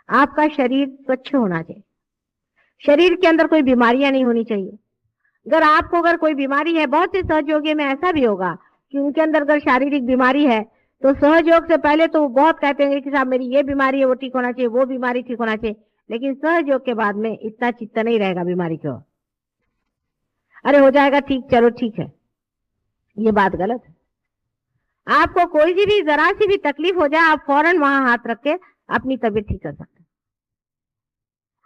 आपका शरीर स्वच्छ होना चाहिए, शरीर के अंदर कोई बीमारियां नहीं होनी चाहिए। अगर कोई बीमारी है, बहुत से सहयोगी में ऐसा भी होगा कि उनके अंदर अगर शारीरिक बीमारी है तो सहयोग से पहले तो वो बहुत कहते हैं कि साहब मेरी ये बीमारी है, वो ठीक होना चाहिए, वो बीमारी ठीक होना चाहिए, लेकिन सहयोग के बाद में इतना चित्त नहीं रहेगा बीमारी को। अरे हो जाएगा ठीक, चलो ठीक है, ये बात गलत है। आपको कोई सी भी जरा सी भी तकलीफ हो जाए, आप फौरन वहां हाथ रख के अपनी तबीयत ठीक कर सकते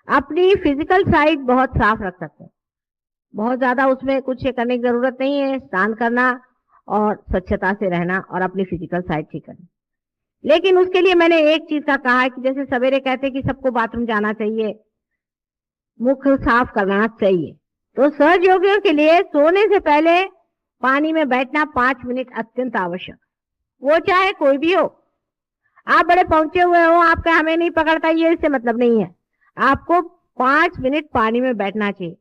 हैं। अपनी फिजिकल साइड बहुत साफ रख सकते हैं, बहुत ज्यादा उसमें कुछ करने की जरूरत नहीं है। स्नान करना और स्वच्छता से रहना और अपनी फिजिकल साइड ठीक करना। लेकिन उसके लिए मैंने एक चीज का कहा है कि जैसे सवेरे कहते हैं कि सबको बाथरूम जाना चाहिए, मुख साफ करना चाहिए, तो सहयोगियों के लिए सोने से पहले पानी में बैठना 5 मिनट अत्यंत आवश्यक। वो चाहे कोई भी हो, आप बड़े पहुंचे हुए हो, आपका हमें नहीं पकड़ता, ये इससे मतलब नहीं है। आपको 5 मिनट पानी में बैठना चाहिए।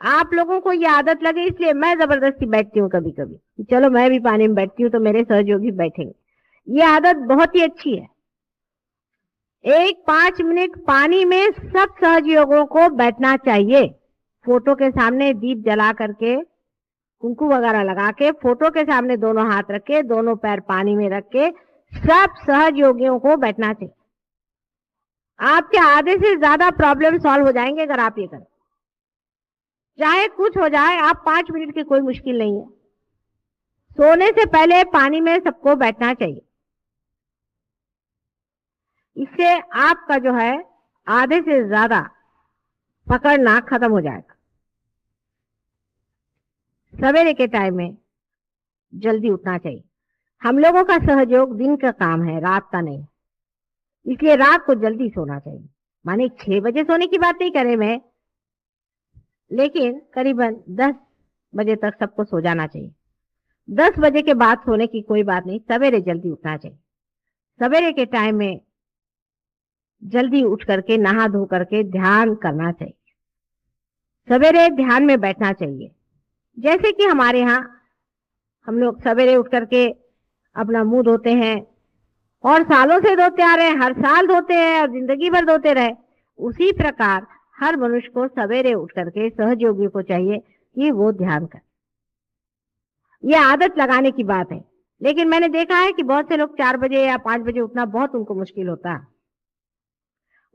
आप लोगों को ये आदत लगे इसलिए मैं जबरदस्ती बैठती हूँ कभी कभी, चलो मैं भी पानी में बैठती हूँ तो मेरे सहयोगी बैठेंगे। ये आदत बहुत ही अच्छी है। 5 मिनट पानी में सब सहयोगियों को बैठना चाहिए। फोटो के सामने दीप जला करके, कुंकू वगैरह लगा के, फोटो के सामने दोनों हाथ रख के, दोनों पैर पानी में रख के सब सहयोगियों को बैठना चाहिए। आपके आधे से ज्यादा प्रॉब्लम सॉल्व हो जाएंगे अगर आप ये करें। चाहे कुछ हो जाए, आप 5 मिनट की कोई मुश्किल नहीं है। सोने से पहले पानी में सबको बैठना चाहिए। इससे आपका जो है आधे से ज्यादा पकड़ना खत्म हो जाएगा। सवेरे के टाइम में जल्दी उठना चाहिए। हम लोगों का सहयोग दिन का काम है, रात का नहीं, इसलिए रात को जल्दी सोना चाहिए। माने 6 बजे सोने की बात नहीं करे मैं, लेकिन करीबन 10 बजे तक सबको सो जाना चाहिए। 10 बजे के बाद सोने की कोई बात नहीं, सवेरे जल्दी उठना चाहिए। सवेरे के टाइम में जल्दी उठ करके नहा धो करके ध्यान करना चाहिए। सवेरे ध्यान में बैठना चाहिए। जैसे कि हमारे यहाँ हम लोग सवेरे उठ करके अपना मुंह धोते हैं और सालों से धोते आ रहे हैं, हर साल धोते हैं और जिंदगी भर धोते रहे, उसी प्रकार हर मनुष्य को सवेरे उठ करके सहयोगी को चाहिए कि वो ध्यान करे। ये आदत लगाने की बात है। लेकिन मैंने देखा है कि बहुत से लोग 4 बजे या 5 बजे उठना बहुत उनको मुश्किल होता है।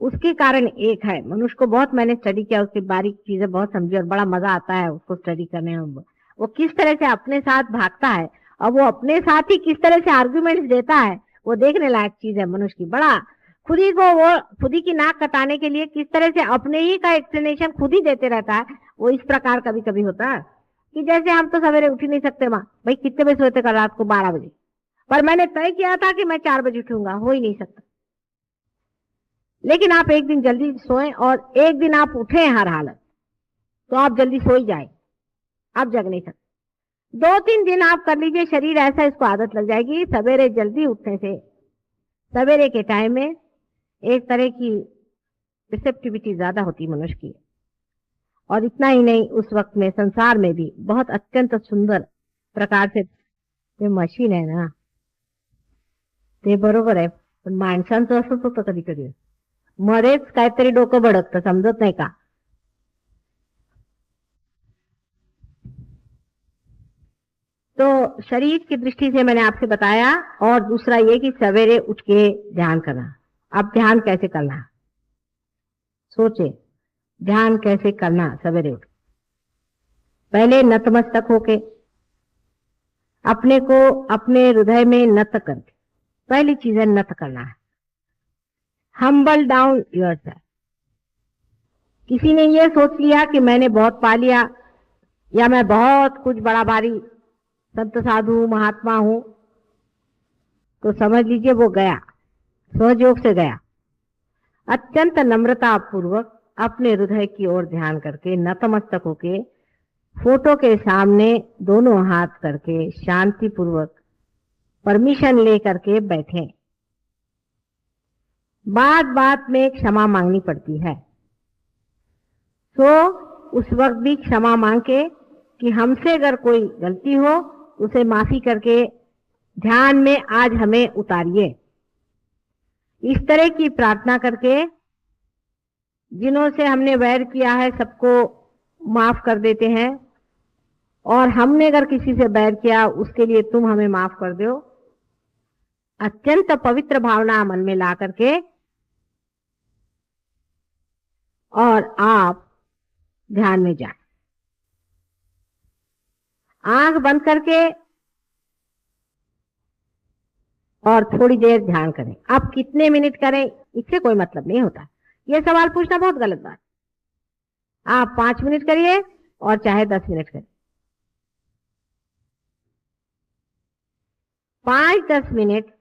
उसके कारण एक है, मनुष्य को बहुत मैंने स्टडी किया, उसकी बारीक चीजें बहुत समझी और बड़ा मजा आता है उसको स्टडी करने में। वो किस तरह से अपने साथ भागता है और वो अपने साथ ही किस तरह से आर्ग्यूमेंट्स देता है, वो देखने लायक चीज है मनुष्य की। बड़ा खुद ही की नाक कटाने के लिए किस तरह से अपने ही का एक्सप्लेनेशन खुद ही देते रहता है। वो इस प्रकार कभी कभी होता है कि जैसे हम तो सवेरे उठ ही नहीं सकते, माँ भाई कितने बजे सोते कल रात को 12 बजे, पर मैंने तय किया था कि मैं 4 बजे उठूंगा, हो ही नहीं सकता। लेकिन आप एक दिन जल्दी सोएं और एक दिन आप उठे हर हालत, तो आप जल्दी सो ही जाए, आप जग नहीं सकते। 2-3 दिन आप कर लीजिए, शरीर ऐसा इसको आदत लग जाएगी। सवेरे जल्दी उठने से सवेरे के टाइम में एक तरह की रिसेप्टिविटी ज्यादा होती मनुष्य की। और इतना ही नहीं, उस वक्त में संसार में भी बहुत अत्यंत सुंदर प्रकार से ते मशीन आहे ना, ते बरोबर आहे, पण माणसांचं असंच होतं कधी कधी, मध्येच काहीतरी डोकं भडकतं, समजत नाही का। तो शरीर की दृष्टि से मैंने आपसे बताया। और दूसरा ये कि सवेरे उठ के ध्यान करना। अब ध्यान कैसे करना, सोचे ध्यान कैसे करना। सवेरे उठ पहले नतमस्तक होके अपने को अपने हृदय में नत करके, पहली चीज है नत करना है। Humble down yourself. किसी ने ये सोच लिया कि मैंने बहुत पा लिया या मैं बहुत कुछ बड़ा भारी संत साधु महात्मा हूं, तो समझ लीजिए वो गया, सहयोग से गया। अत्यंत नम्रता पूर्वक अपने हृदय की ओर ध्यान करके नतमस्तक होके फोटो के सामने दोनों हाथ करके शांति पूर्वक परमिशन ले करके बैठे। बात बात में क्षमा मांगनी पड़ती है, तो उस वक्त भी क्षमा मांग के कि हमसे अगर कोई गलती हो उसे माफी करके ध्यान में आज हमें उतारिए। इस तरह की प्रार्थना करके जिन्हों से हमने वैर किया है सबको माफ कर देते हैं, और हमने अगर किसी से वैर किया उसके लिए तुम हमें माफ कर दो। अत्यंत पवित्र भावना मन में ला करके और आप ध्यान में जाए, आंख बंद करके और थोड़ी देर ध्यान करें। आप कितने मिनट करें इससे कोई मतलब नहीं होता, यह सवाल पूछना बहुत गलत बात। आप 5 मिनट करिए और चाहे 10 मिनट करिए, 5-10 मिनट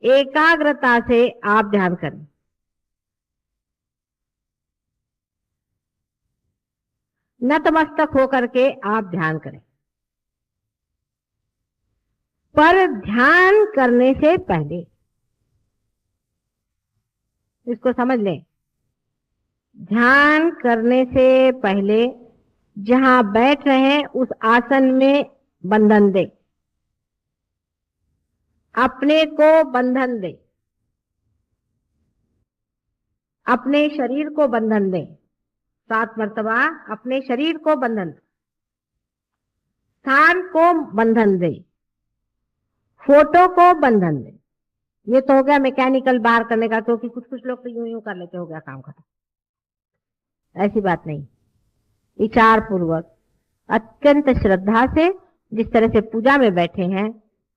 एकाग्रता से आप ध्यान करें। नतमस्तक होकर के आप ध्यान करें। पर ध्यान करने से पहले इसको समझ लें, ध्यान करने से पहले जहां बैठ रहे हैं उस आसन में बंधन दे, अपने को बंधन दे, अपने शरीर को बंधन दे। 7 मर्तबा अपने शरीर को बंधन, स्थान को बंधन दे, फोटो को बंधन दे। ये तो हो गया मैकेनिकल बाहर करने का, क्योंकि कुछ लोग तो यूं यूं कर लेते, हो गया काम खत्म। ऐसी बात नहीं, विचार पूर्वक अत्यंत श्रद्धा से, जिस तरह से पूजा में बैठे हैं,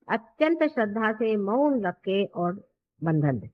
अत्यंत श्रद्धा से मौन रख के और बंधन दे।